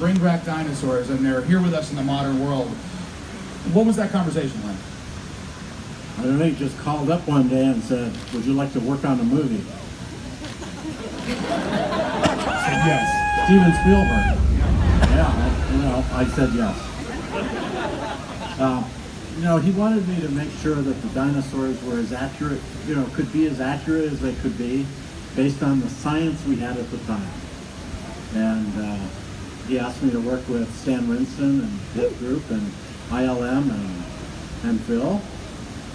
bring back dinosaurs, and they're here with us in the modern world. What was that conversation like? I don't know, he just called up one day and said, would you like to work on a movie? I said yes. Steven Spielberg. Yeah, I said yes. He wanted me to make sure that the dinosaurs were as accurate, could be as accurate as they could be based on the science we had at the time. And he asked me to work with Stan Winston and his group and ILM and Phil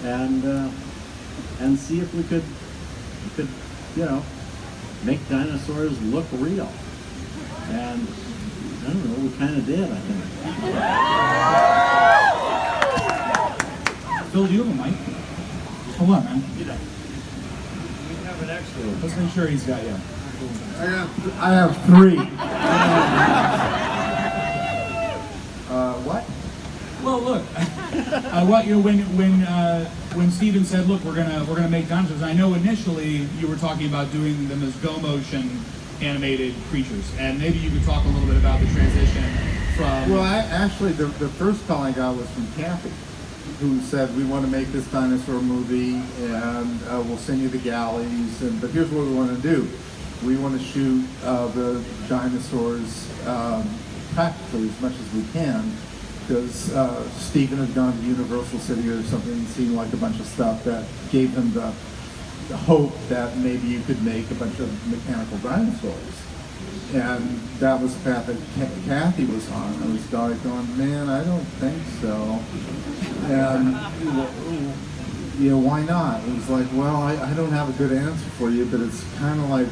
and see if we could make dinosaurs look real. And I don't know, we kind of did, I think. Phil, do you have a mic? Hold on, man. We have an extra. Let's make sure he's got you. I have three. What? Well, look. When Steven said, "Look, we're gonna make dinosaurs," I know initially you were talking about doing them as go motion animated creatures, and maybe you could talk a little bit about the transition from. Well, actually, the first call I got was from Kathy, who said, we want to make this dinosaur movie, and we'll send you the galleys, but here's what we want to do. We want to shoot the dinosaurs practically as much as we can, because Stephen had gone to Universal City or something and seen like a bunch of stuff that gave him the hope that maybe you could make a bunch of mechanical dinosaurs. And that was the path that Kathy was on. I was going, man, I don't think so. And, why not? It was like, well, I don't have a good answer for you, but it's kind of like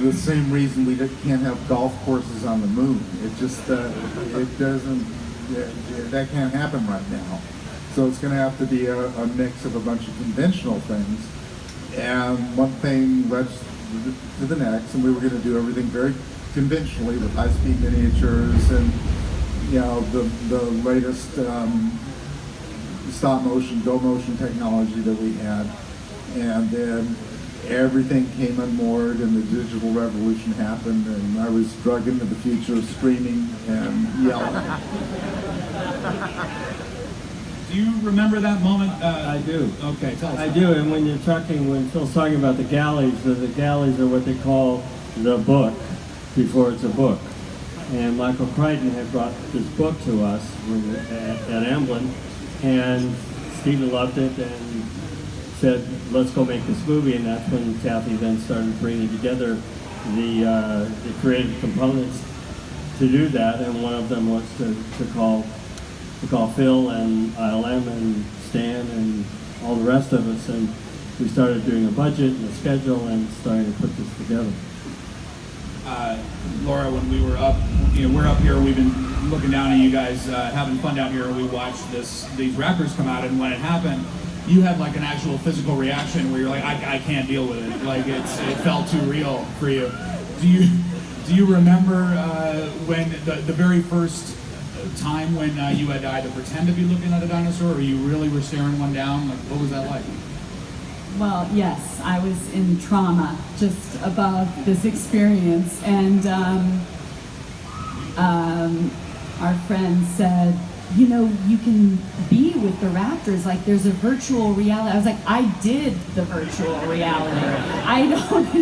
the same reason we can't have golf courses on the moon. It just, it doesn't, that can't happen right now. So it's going to have to be a mix of a bunch of conventional things. And one thing led to the next, and we were going to do everything very conventionally with high-speed miniatures and, the latest stop-motion, go-motion technology that we had. And then everything came unmoored and the digital revolution happened, and I was dragged into the future screaming and yelling. Do you remember that moment? I do. Okay, tell us. I do, and when Phil's talking about the galleys are what they call the book before it's a book. And Michael Crichton had brought this book to us at Amblin, and Stephen loved it and said, let's go make this movie, and that's when Kathy then started bringing together the creative components to do that, and one of them was to call Phil and ILM and Stan and all the rest of us, and we started doing a budget and a schedule and starting to put this together. Laura, when we were up, we're up here, we've been looking down at you guys having fun down here, and we watched these rappers come out, and when it happened, you had like an actual physical reaction where you're like, I can't deal with it. Like it felt too real for you. Do you remember when the very first time when you had to either pretend to be looking at a dinosaur or you really were staring one down? Like, what was that like? Well, yes, I was in trauma just above this experience, and our friend said, you can be with the raptors, like there's a virtual reality. I was like, I did the virtual reality. I don't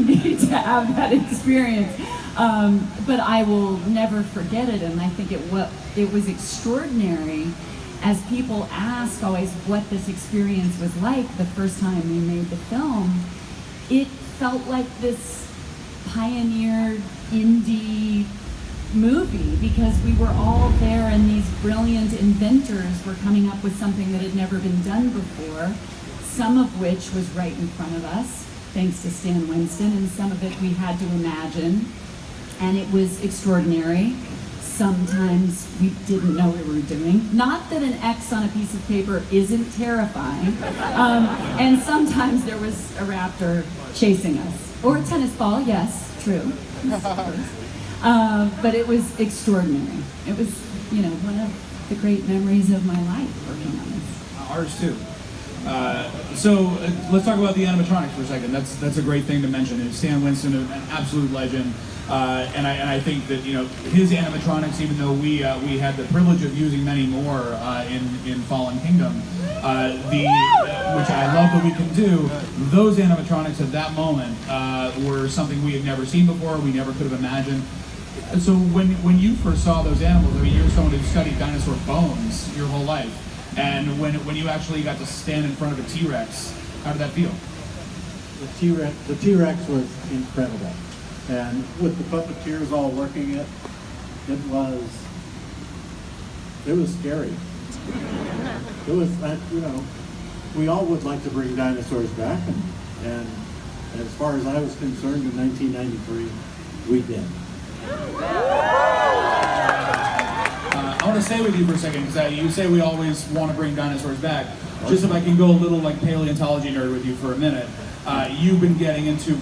need to have that experience. But I will never forget it, and I think it was extraordinary. As people ask always what this experience was like the first time we made the film, it felt like this pioneered indie movie, because we were all there and these brilliant inventors were coming up with something that had never been done before, some of which was right in front of us, thanks to Stan Winston, and some of it we had to imagine. And it was extraordinary. Sometimes we didn't know we were doing. Not that an X on a piece of paper isn't terrifying. And sometimes there was a raptor chasing us. Or a tennis ball, yes, true. But it was extraordinary. It was, one of the great memories of my life working on this. Ours too. So let's talk about the animatronics for a second. That's a great thing to mention. Stan Winston, an absolute legend. And I think that his animatronics, even though we had the privilege of using many more in Fallen Kingdom, which I love that we can do, those animatronics at that moment were something we had never seen before. We never could have imagined. So when you first saw those animals, I mean, you're someone who studied dinosaur bones your whole life, and when you actually got to stand in front of a T-Rex, how did that feel? The T-Rex was incredible, and with the puppeteers all working it was scary. It was we all would like to bring dinosaurs back, and as far as I was concerned, in 1993, we did. I want to stay with you for a second, because you say we always want to bring dinosaurs back. Just if I can go a little like paleontology nerd with you for a minute, you've been getting into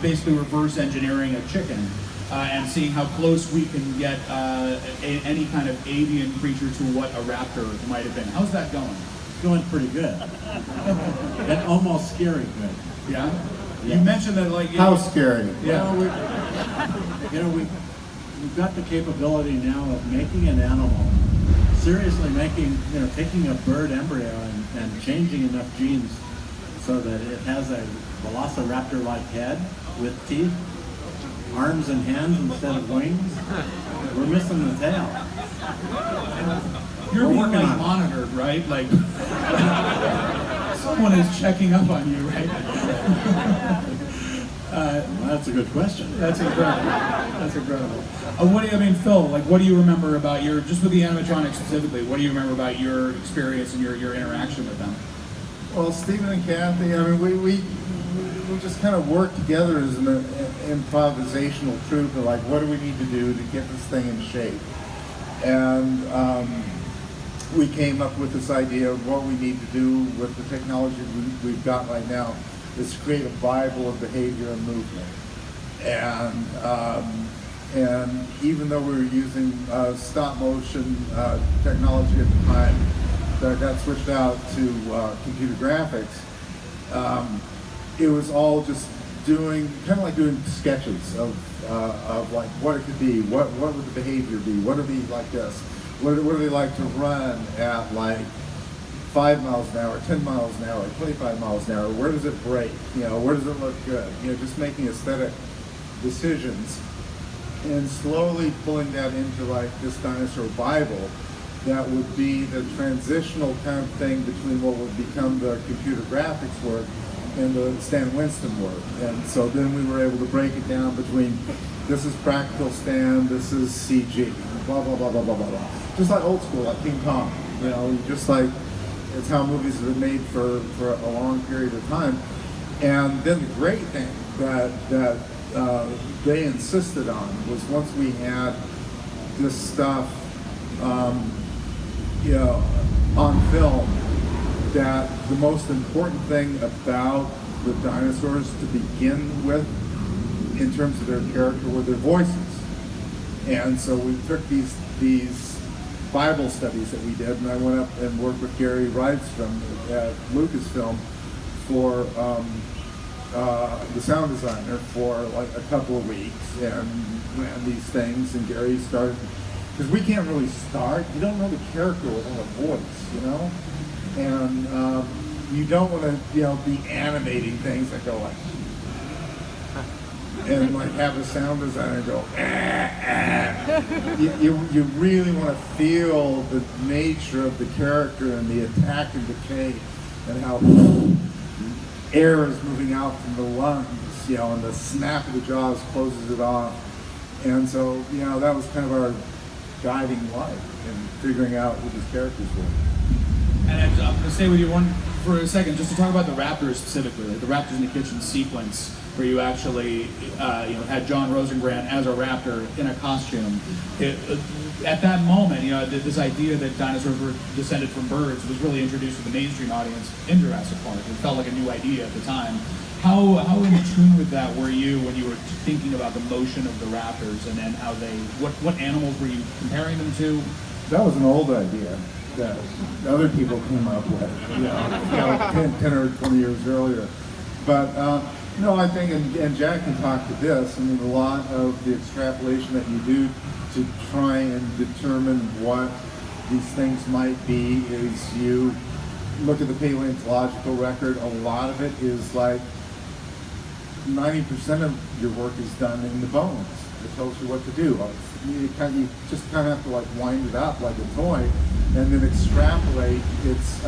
basically reverse engineering a chicken and seeing how close we can get any kind of avian creature to what a raptor might have been. How's that going? It's going pretty good. And almost scary good. Yeah? Yeah. You mentioned that How scary. Yeah. Well, we've got the capability now of making an animal, seriously taking a bird embryo and changing enough genes so that it has a velociraptor-like head with teeth, arms and hands instead of wings. We're missing the tail. You're We're being working on it. monitored, right? Like someone is checking up on you, right? Well, that's a good question. That's incredible. That's incredible. Phil? What do you remember about just with the animatronics specifically? What do you remember about your experience and your interaction with them? Well, Stephen and Kathy, I mean, we just kind of worked together as an improvisational troupe of what do we need to do to get this thing in shape? And we came up with this idea of what we need to do with the technology we've got right now is to create a Bible of behavior and movement. And even though we were using stop motion technology at the time, that got switched out to computer graphics, it was all just doing sketches of what it could be, what would the behavior be, what are they like this, what do they like to run at 5 miles an hour, 10 miles an hour, 25 miles an hour, where does it break, where does it look good, just making aesthetic decisions and slowly pulling that into this dinosaur Bible that would be the transitional kind of thing between what would become the computer graphics work and the Stan Winston work. And so then we were able to break it down between this is practical Stan, this is CG, blah, blah, blah, blah, blah, blah, blah. Just like old school, like King Kong, just like it's how movies have been made for a long period of time. And then the great thing that they insisted on was once we had this stuff on film, that the most important thing about the dinosaurs to begin with in terms of their character were their voices. And so we took these Bible studies that we did, and I went up and worked with Gary Rydstrom at Lucasfilm for the sound designer for a couple of weeks, and ran these things, and Gary started, because we can't really start, you don't know the character without a voice, and you don't want to, be animating things that go like, and have a sound designer go, You really want to feel the nature of the character and the attack and decay, and how air is moving out from the lungs, and the snap of the jaws closes it off. And so, that was kind of our guiding light in figuring out who these characters were. And I'm going to stay with you for a second, just to talk about the Raptors specifically, the Raptors in the Kitchen sequence, where you actually had John Rosengrant as a raptor in a costume. At that moment, this idea that dinosaurs were descended from birds was really introduced to the mainstream audience in Jurassic Park. It felt like a new idea at the time. How in tune with that were you when you were thinking about the motion of the raptors, and then what animals were you comparing them to? That was an old idea that other people came up with, 10 or 20 years earlier. But No, I think, and Jack can talk to this, I mean, a lot of the extrapolation that you do to try and determine what these things might be is you look at the paleontological record. A lot of it is like 90% of your work is done in the bones. It tells you what to do. You just kind of have to like wind it up like a toy and then extrapolate its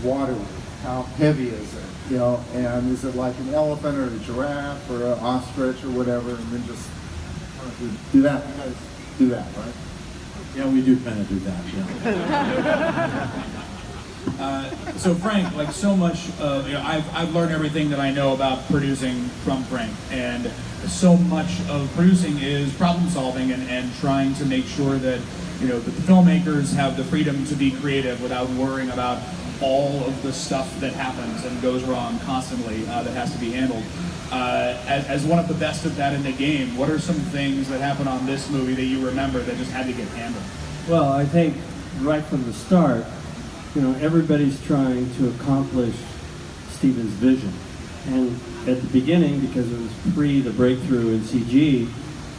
water weight. How heavy is it? You know, and is it like an elephant or a giraffe or an ostrich or whatever, and then just do that. You guys do that, right? Yeah, we do kind of do that, yeah. So Frank, like so much of, I've learned everything that I know about producing from Frank, and so much of producing is problem solving and trying to make sure that, that the filmmakers have the freedom to be creative without worrying about all of the stuff that happens and goes wrong constantly that has to be handled. As one of the best at that in the game, what are some things that happen on this movie that you remember that just had to get handled? Well, I think right from the start, everybody's trying to accomplish Steven's vision. And at the beginning, because it was pre the breakthrough in CG,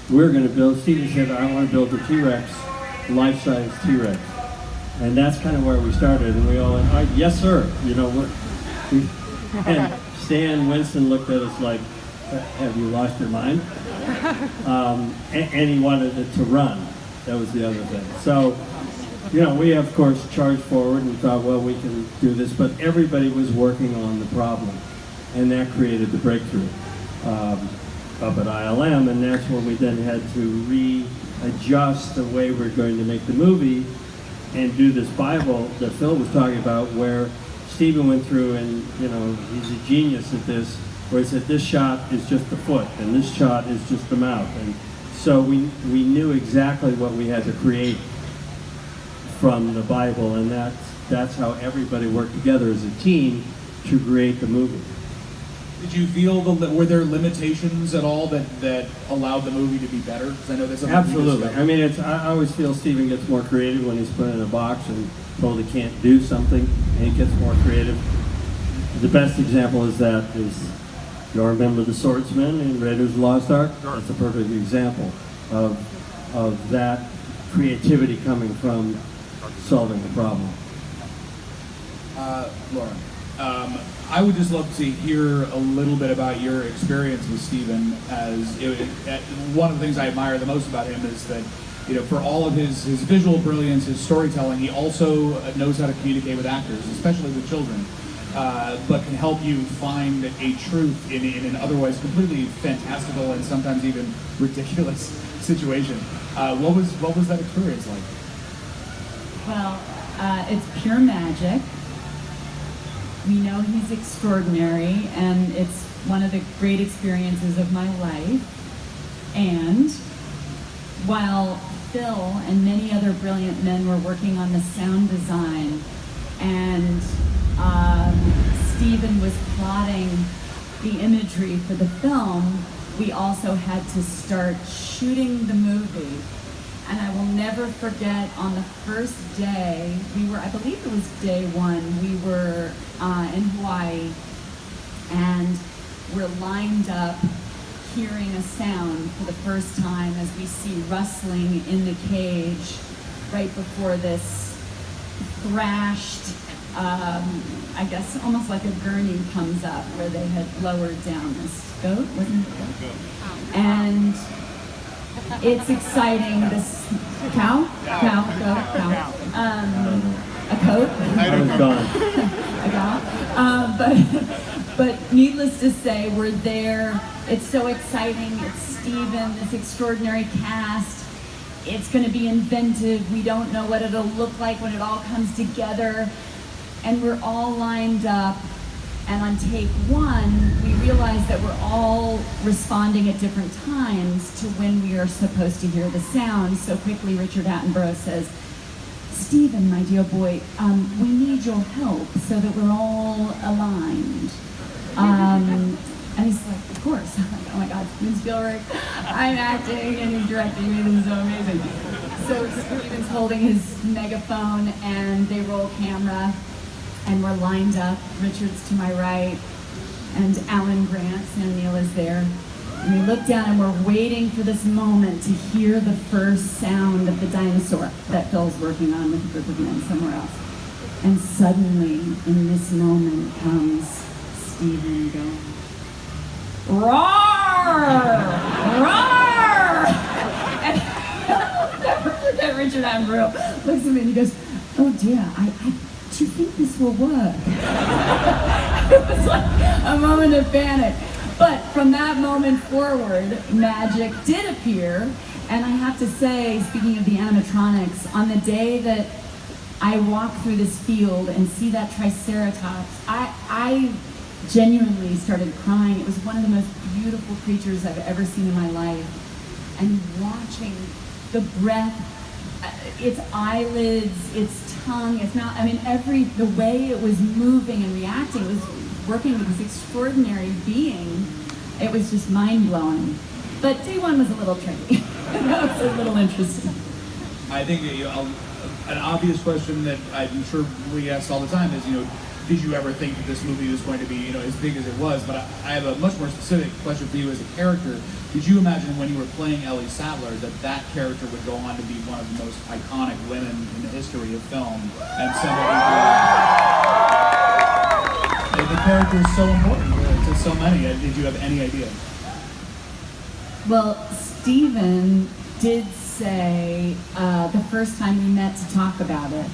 Steven said, I want to build a T-Rex, life-size T-Rex. And that's kind of where we started, and we all went, yes, sir. And Stan Winston looked at us like, have you lost your mind? And he wanted it to run. That was the other thing. So, we of course charged forward and thought, well, we can do this, but everybody was working on the problem, and that created the breakthrough up at ILM, and that's when we then had to readjust the way we're going to make the movie and do this Bible that Phil was talking about, where Steven went through and, he's a genius at this, where he said this shot is just the foot and this shot is just the mouth. And so we knew exactly what we had to create from the Bible, and that's how everybody worked together as a team to create the movie. Did you feel were there limitations at all that allowed the movie to be better? Because I know there's absolutely. I mean, I always feel Steven gets more creative when he's put in a box and told he can't do something, and he gets more creative. The best example is you all remember the swordsman in Raiders of the Lost Ark? That's a perfect example of that creativity coming from solving the problem. Lauren, I would just love to hear a little bit about your experience with Steven. One of the things I admire the most about him is that, for all of his visual brilliance, his storytelling, he also knows how to communicate with actors, especially with children, but can help you find a truth in an otherwise completely fantastical and sometimes even ridiculous situation. What was that experience like? Well, it's pure magic. We know he's extraordinary, and it's one of the great experiences of my life. And while Phil and many other brilliant men were working on the sound design, and Steven was plotting the imagery for the film, we also had to start shooting the movie. And I will never forget, on the first day, I believe it was day one, we were in Hawaii, and we're lined up hearing a sound for the first time as we see rustling in the cage right before this thrashed, I guess almost like a gurney comes up where they had lowered down this goat, wasn't it? And it's exciting. This cow. A coat. I was gone. A cow. But needless to say, we're there. It's so exciting. It's Steven, this extraordinary cast. It's going to be inventive. We don't know what it'll look like when it all comes together. And we're all lined up. And on take one, we realize that we're all responding at different times to when we are supposed to hear the sound. So quickly, Richard Attenborough says, Steven, my dear boy, we need your help so that we're all aligned. And he's like, of course. I'm like, oh my God, Steven Spielberg, I'm acting and he's directing me. This is so amazing. So Steven's holding his megaphone and they roll camera. And we're lined up. Richard's to my right, and Alan Grant, Sam Neill, is there. And we look down and we're waiting for this moment to hear the first sound of the dinosaur that Phil's working on with a group of men somewhere else. And suddenly, in this moment, comes Stephen going, "Roar! Roar!" And I'll never forget Richard Attenborough looks at me and he goes, "Oh dear, do you think this will work?" It was like a moment of panic. But from that moment forward, magic did appear. And I have to say, speaking of the animatronics, on the day that I walk through this field and see that Triceratops, I genuinely started crying. It was one of the most beautiful creatures I've ever seen in my life. And watching the breath, its eyelids, its tongue, its mouth, I mean, the way it was moving and reacting, it was working with this extraordinary being. It was just mind-blowing. But day one was a little tricky. That was a little interesting. I think an obvious question that I'm sure we ask all the time is, did you ever think that this movie was going to be, as big as it was? But I have a much more specific question for you as a character. Did you imagine when you were playing Ellie Sattler that character would go on to be one of the most iconic women in the history of film? And the character is so important to so many. Did you have any idea? Well, Stephen did say the first time we met to talk about it,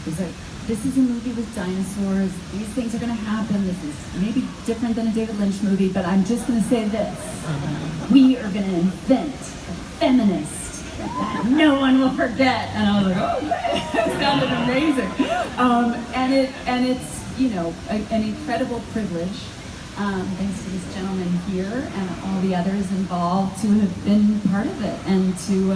he was like, "This is a movie with dinosaurs. These things are going to happen. This is maybe different than a David Lynch movie, but I'm just going to say this. We are going to invent a feminist that no one will forget." And I was like, "Oh, man." It sounded amazing. And it's, an incredible privilege, thanks to this gentleman here and all the others involved, to have been part of it and to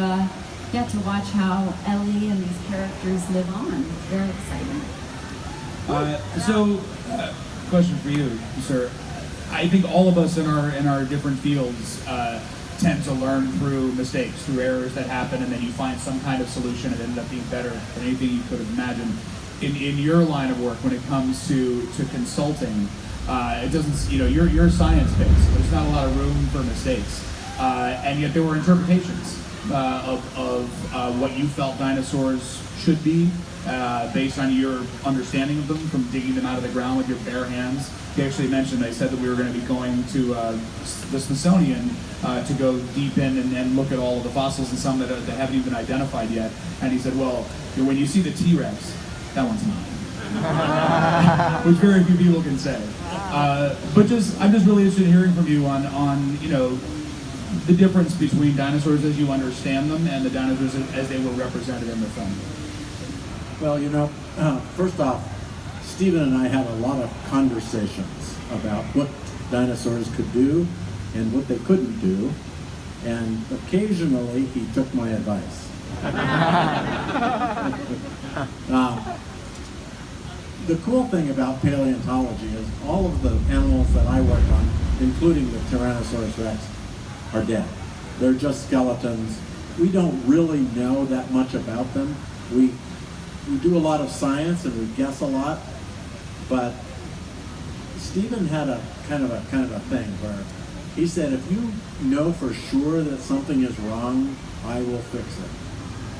watch how Ellie and these characters live on. It's very exciting. Question for you, sir. I think all of us in our different fields tend to learn through mistakes, through errors that happen, and then you find some kind of solution that ended up being better than anything you could have imagined. In your line of work, when it comes to consulting, it doesn't, you're science-based. There's not a lot of room for mistakes, and yet there were interpretations of what you felt dinosaurs should be, based on your understanding of them from digging them out of the ground with your bare hands. He actually mentioned, I said that we were going to be going to the Smithsonian to go deep in and look at all of the fossils and some that haven't even been identified yet. And he said, well, when you see the T-Rex, that one's mine. Which very few people can say. But I'm just really interested in hearing from you on the difference between dinosaurs as you understand them and the dinosaurs as they were represented in the film. Well, first off, Stephen and I had a lot of conversations about what dinosaurs could do and what they couldn't do, and occasionally he took my advice. The cool thing about paleontology is all of the animals that I work on, including the Tyrannosaurus Rex, are dead. They're just skeletons. We don't really know that much about them. We do a lot of science and we guess a lot, but Stephen had a kind of a thing where he said, if you know for sure that something is wrong, I will fix it.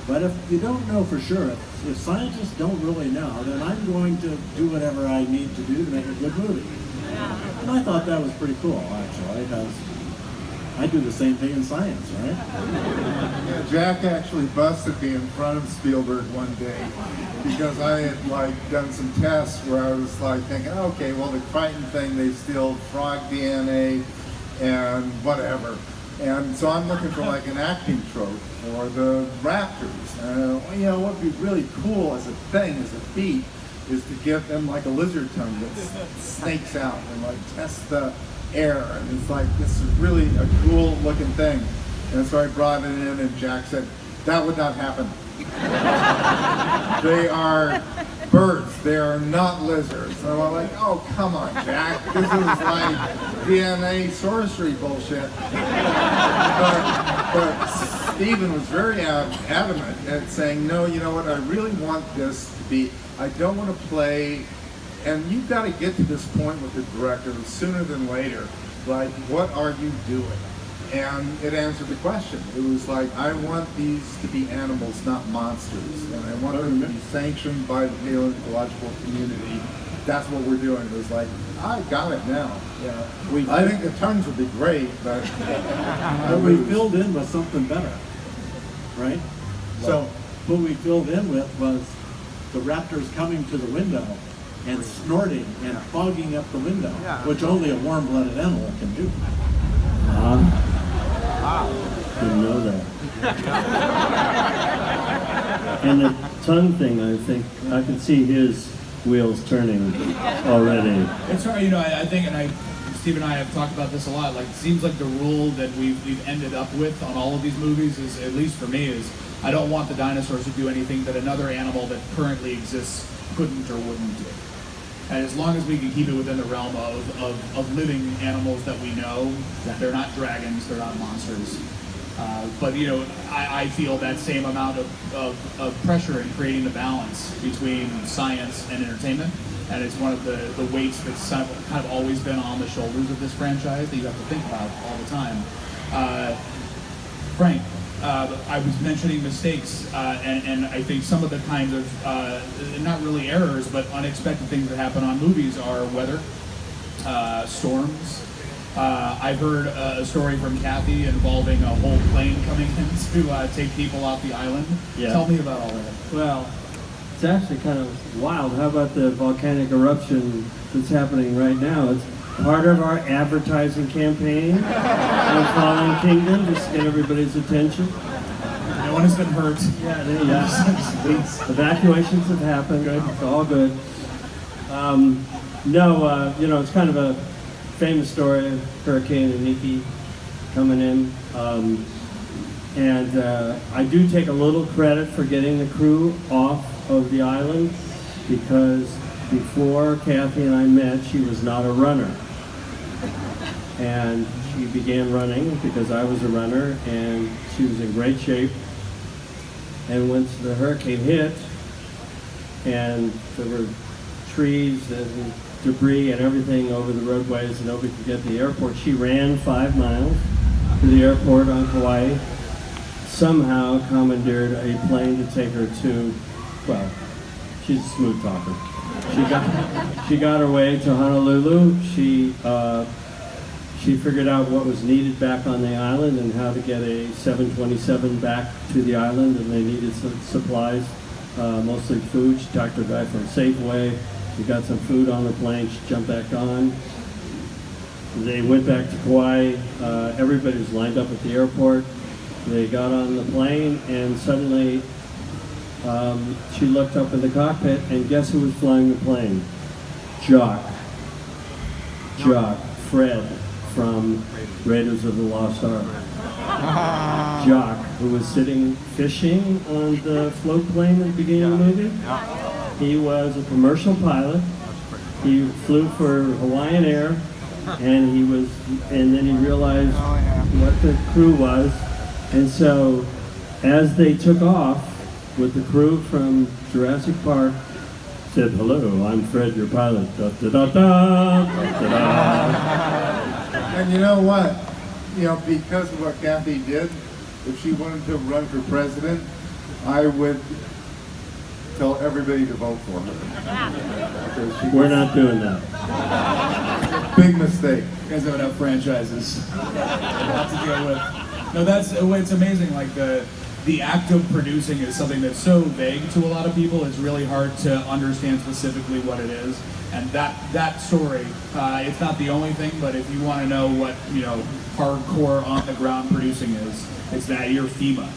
But if you don't know for sure, if scientists don't really know, then I'm going to do whatever I need to do to make a good movie. And I thought that was pretty cool, actually, because I do the same thing in science, right? Yeah, Jack actually busted me in front of Spielberg one day because I had done some tests where I was thinking, okay, well, the Crichton thing, they steal frog DNA and whatever. And so I'm looking for an acting trope or the raptors. What would be really cool as a thing, as a feat, is to give them a lizard tongue that snakes out and test the air. And it's this is really a cool looking thing. And so I brought it in and Jack said, that would not happen. They are birds, they are not lizards. And I'm oh, come on, Jack. This is DNA sorcery bullshit. But Stephen was very adamant at saying, no, you know what, I really want this to be, I don't want to play And you've got to get to this point with the director sooner than later. Like, what are you doing? And it answered the question. It was like, I want these to be animals, not monsters. And I want them to be sanctioned by the paleontological community. That's what we're doing. It was like, I got it now. Yeah. I think the tongues would be great, but But we filled in with something better, right? So what we filled in with was the raptors coming to the window and snorting and fogging up the window, which only a warm-blooded animal can do. Didn't know that. And the tongue thing, I think, I can see his wheels turning already. It's hard, I think, and Steve and I have talked about this a lot. Like, it seems like the rule that we've ended up with on all of these movies is, at least for me, is I don't want the dinosaurs to do anything that another animal that currently exists couldn't or wouldn't do. And as long as we can keep it within the realm of living animals that we know, that they're not dragons, they're not monsters. But I feel that same amount of pressure in creating the balance between science and entertainment. And it's one of the weights that's kind of always been on the shoulders of this franchise that you have to think about all the time. Frank, I was mentioning mistakes, and I think some of the kinds of, not really errors, but unexpected things that happen on movies are weather, storms. I've heard a story from Kathy involving a whole plane coming in to take people off the island. Yeah. Tell me about all that. Well, it's actually kind of wild. How about the volcanic eruption that's happening right now? It's part of our advertising campaign on Fallen Kingdom, just to get everybody's attention. No one has been hurt. Yeah. Evacuations have happened. Good. It's all good. It's kind of a famous story of Hurricane Iniki coming in. I do take a little credit for getting the crew off of the island, because before Kathy and I met, she was not a runner. And she began running because I was a runner, and she was in great shape. And once the hurricane hit, and there were trees and debris and everything over the roadways, and nobody could get to the airport, she ran 5 miles to the airport on Kauai, somehow commandeered a plane to take her to, well, she's a smooth talker. She got her way to Honolulu. She figured out what was needed back on the island and how to get a 727 back to the island, and they needed some supplies, mostly food. She talked to a guy from Safeway. She got some food on the plane. She jumped back on. They went back to Kauai. Everybody was lined up at the airport. They got on the plane, and suddenly she looked up in the cockpit, and guess who was flying the plane? Jock, Fred from Raiders of the Lost Ark. Jock, who was sitting fishing on the float plane at the beginning of the movie. He was a commercial pilot. He flew for Hawaiian Air, and then he realized what the crew was. And so, as they took off with the crew from Jurassic Park, said, "Hello, I'm Fred, your pilot." Da, da, da, da, da, da. And you know what? Because of what Kathy did, if she wanted to run for president, I would tell everybody to vote for her. We're not doing that. Big mistake. You guys have enough franchises. A lot to deal with. No, it's amazing. Like the act of producing is something that's so vague to a lot of people. It's really hard to understand specifically what it is. And that story, it's not the only thing, but if you want to know what hardcore on the ground producing is, it's that you're FEMA.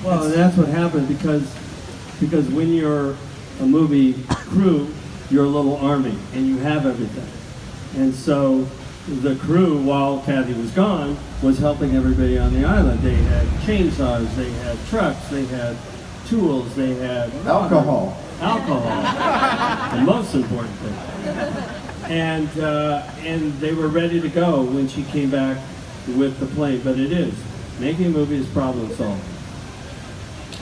Well, and that's what happens because when you're a movie crew, you're a little army and you have everything. And so the crew, while Kathy was gone, was helping everybody on the island. They had chainsaws, they had trucks, they had tools, they had Alcohol. The most important thing. And they were ready to go when she came back with the plane. But it is making a movie is problem solving.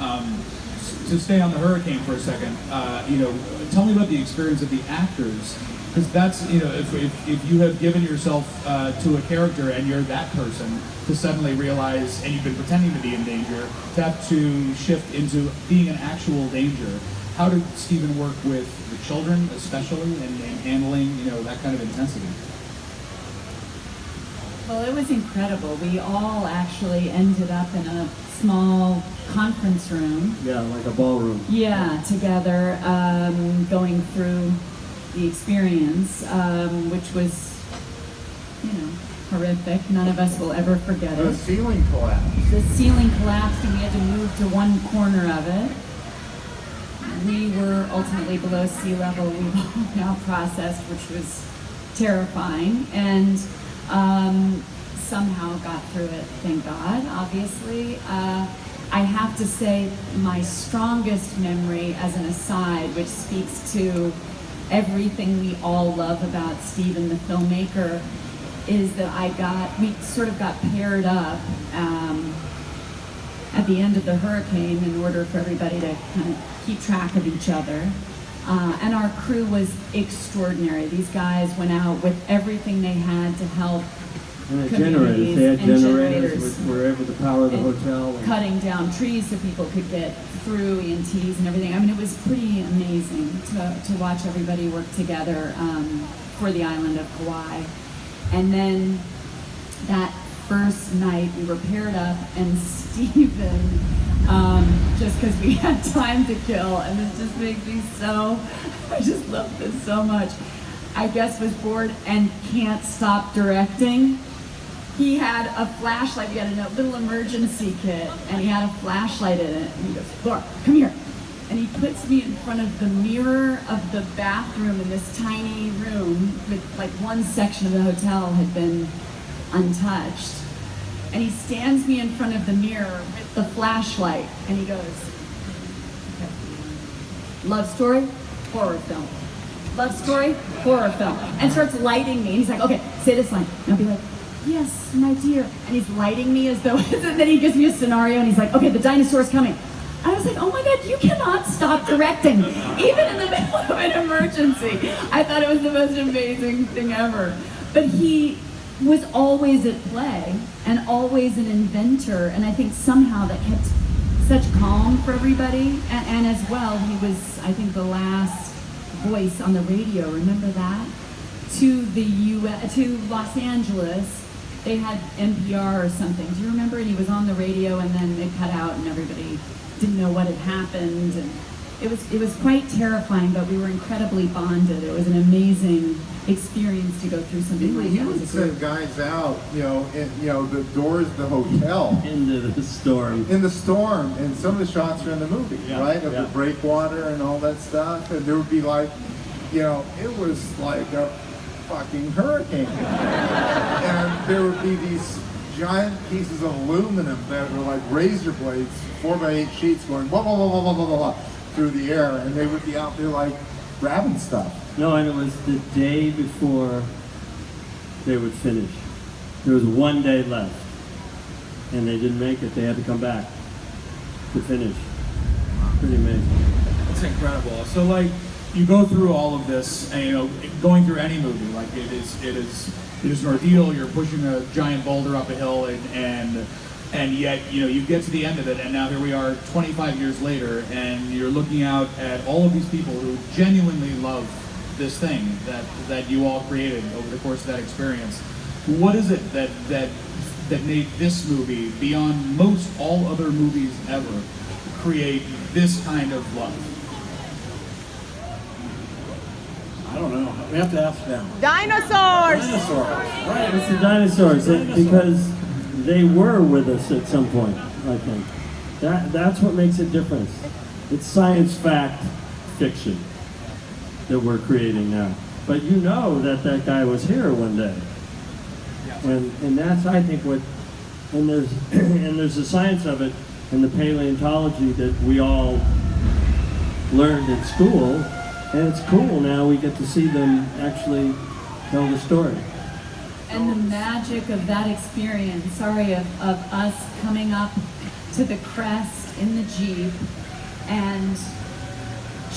To stay on the hurricane for a second, tell me about the experience of the actors, because that's, if you have given yourself to a character and you're that person, to suddenly realize, and you've been pretending to be in danger, to have to shift into being an actual danger. How did Stephen work with the children, especially, and handling, that kind of intensity? Well, it was incredible. We all actually ended up in a small conference room. Yeah, like a ballroom. Yeah, together, going through the experience, which was, horrific. None of us will ever forget The it. ceiling collapsed. The ceiling collapsed and we had to move to one corner of it. We were ultimately below sea level. We've all now processed, which was terrifying, and somehow got through it, thank God, obviously. I have to say my strongest memory, as an aside, which speaks to everything we all love about Stephen the filmmaker, is that we sort of got paired up at the end of the hurricane in order for everybody to kind of keep track of each other. And our crew was extraordinary. These guys went out with everything they had to help And the communities generators, they had and generators, which were able to power the and hotel. And cutting down trees so people could get through, EMTs and everything. I mean, it was pretty amazing to watch everybody work together for the island of Kauai. And then that first night we were paired up, and Stephen, just because we had time to kill, and this just makes me so, I just love this so much, I guess was bored and can't stop directing. He had a flashlight. We had a little emergency kit, and he had a flashlight in it. And he goes, "Laura, come here." And he puts me in front of the mirror of the bathroom in this tiny room with like one section of the hotel had been untouched. And he stands me in front of the mirror with the flashlight, and he goes, "Okay. Love story, horror film. Love story, horror film." And starts lighting me. And he's like, "Okay, say this line." And I'll be like, "Yes, my dear." And he's lighting me as though, and then he gives me a scenario, and he's like, "Okay, the dinosaur's coming." I was like, "Oh my God, you cannot stop directing, even in the middle of an emergency." I thought it was the most amazing thing ever. But he was always at play and always an inventor, and I think somehow that kept such calm for everybody. And as well, he was, I think, the last voice on the radio. Remember that? To Los Angeles. They had NPR or something. Do you remember? And he was on the radio, and then it cut out, and everybody didn't know what had happened. And it was quite terrifying, but we were incredibly bonded. It was an amazing experience to go through something like He that. would send guys out, the doors of the hotel into the storm. in the storm, and some of the shots are in the movie, Yeah, right? Of yeah. the breakwater and all that stuff, and there would be like, it was like a fucking hurricane, and there would be these giant pieces of aluminum that were like razor blades, 4x8 sheets going blah blah blah blah blah blah blah through the air, and they would be out there like grabbing stuff. No, and it was the day before they would finish. There was one day left, and they didn't make it. They had to come back to finish. Pretty amazing. It's incredible. So, like, you go through all of this, and going through any movie, like it is an ordeal. You're pushing a giant boulder up a hill, and yet you get to the end of it, and now here we are 25 years later, and you're looking out at all of these people who genuinely love this thing that you all created over the course of that experience. What is it that made this movie, beyond most all other movies ever, create this kind of love? I don't know. We have to ask them. Dinosaurs! Dinosaurs. Right, it's the dinosaurs, because they were with us at some point, I think. That's what makes it different. It's science fact fiction that we're creating now. But you know that guy was here one day. And that's, I think, what, and there's the science of it and the paleontology that we all learned at school. And it's cool now we get to see them actually tell the story. And the magic of that experience, of us coming up to the crest in the Jeep, and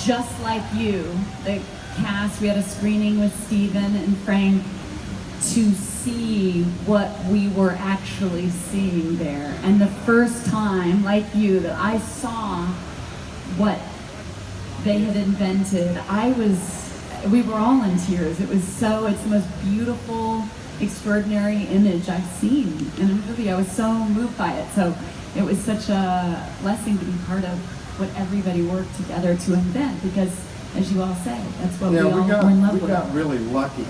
just like you, the cast, we had a screening with Steven and Frank to see what we were actually seeing there. And the first time, like you, that I saw what they had invented, we were all in tears. It's the most beautiful, extraordinary image I've seen in a movie. I was so moved by it. So it was such a blessing to be part of what everybody worked together to invent, because as you all say, that's what we all were in love with. We got really lucky,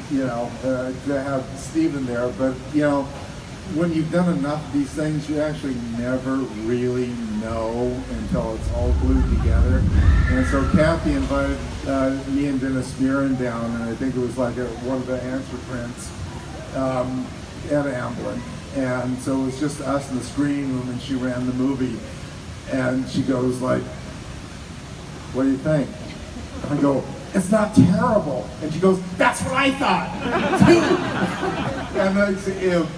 to have Steven there, but when you've done enough of these things, you actually never really know until it's all glued together. And so Kathy invited me and Dennis Spearin down, and I think it was like one of the answer prints at Amblin. And so it was just us in the screening room, and she ran the movie. And she goes like, "What do you think?" I go, "It's not terrible." And she goes, "That's what I thought, too." And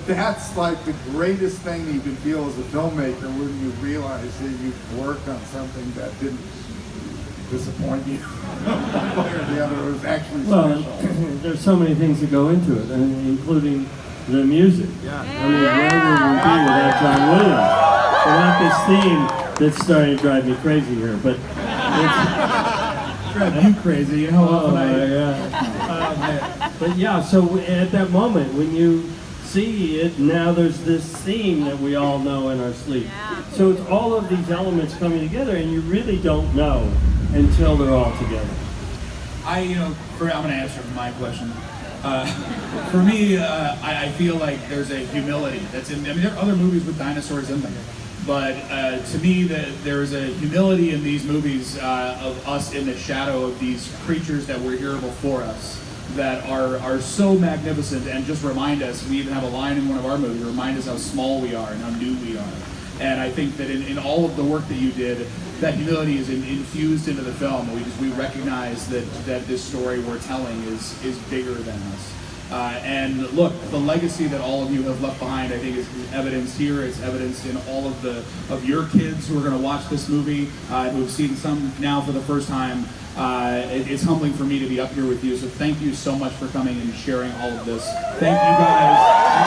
that's like the greatest thing that you can feel as a filmmaker, when you realize that you've worked on something that didn't disappoint you. One way or the other, it was actually special. There's so many things that go into it, including the music. Yeah. I mean, where would we be without John Williams? Without this theme that's starting to drive me crazy here, but it's Drive you crazy, you know. oh my God. But yeah, so at that moment when you see it, now there's this theme that we all know in our sleep. So it's all of these elements coming together, and you really don't know until they're all together. I'm going to answer my question. For me, I feel like there's a humility that's in. I mean, there are other movies with dinosaurs in them, but to me, there is a humility in these movies of us in the shadow of these creatures that were here before us, that are so magnificent and just remind us. We even have a line in one of our movies, remind us how small we are and how new we are. And I think that in all of the work that you did, that humility is infused into the film. We recognize that this story we're telling is bigger than us. And look, the legacy that all of you have left behind, I think, is evidenced here. It's evidenced in all of your kids who are going to watch this movie, who have seen some now for the first time. It's humbling for me to be up here with you. So thank you so much for coming and sharing all of this. Thank you guys.